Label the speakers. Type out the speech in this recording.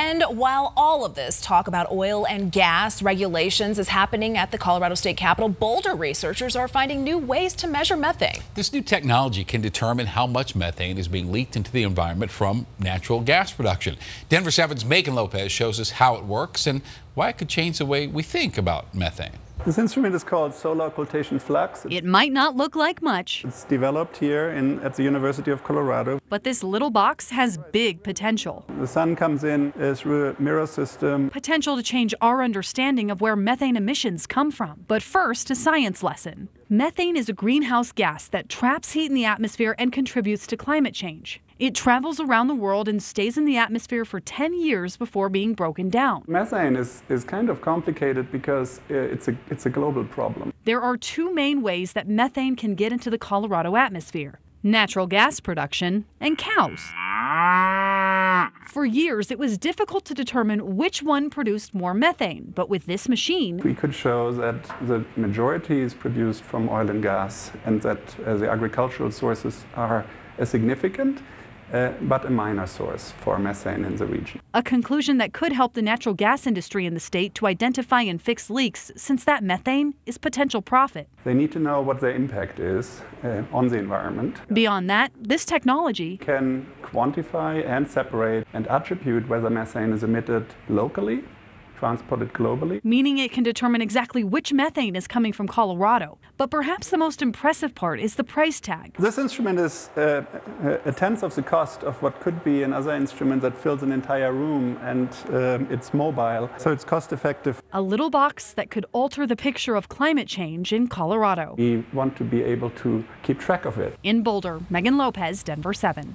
Speaker 1: And while all of this talk about oil and gas regulations is happening at the Colorado State Capitol, Boulder researchers are finding new ways to measure methane.
Speaker 2: This new technology can determine how much methane is being leaked into the environment from natural gas production. Denver 7's Megan Lopez shows us how it works and why it could change the way we think about methane.
Speaker 3: This instrument is called solar occultation flux.
Speaker 4: It might not look like much.
Speaker 3: It's developed here at the University of Colorado.
Speaker 4: But this little box has big potential.
Speaker 3: The sun comes in through a mirror system.
Speaker 4: Potential to change our understanding of where methane emissions come from. But first, a science lesson. Methane is a greenhouse gas that traps heat in the atmosphere and contributes to climate change. It travels around the world and stays in the atmosphere for 10 years before being broken down.
Speaker 3: Methane is kind of complicated because it's a global problem.
Speaker 4: There are two main ways that methane can get into the Colorado atmosphere: natural gas production and cows. For years, it was difficult to determine which one produced more methane, but with this machine,
Speaker 3: we could show that the majority is produced from oil and gas, and that the agricultural sources are significant, but a minor source for methane in the region.
Speaker 4: A conclusion that could help the natural gas industry in the state to identify and fix leaks, since that methane is potential profit.
Speaker 3: They need to know what their impact is on the environment.
Speaker 4: Beyond that, this technology
Speaker 3: can quantify and separate and attribute whether methane is emitted locally, transported globally.
Speaker 4: Meaning it can determine exactly which methane is coming from Colorado. But perhaps the most impressive part is the price tag.
Speaker 3: This instrument is a tenth of the cost of what could be another instrument that fills an entire room, and it's mobile, so it's cost effective.
Speaker 4: A little box that could alter the picture of climate change in Colorado.
Speaker 3: We want to be able to keep track of it.
Speaker 4: In Boulder, Megan Lopez, Denver 7.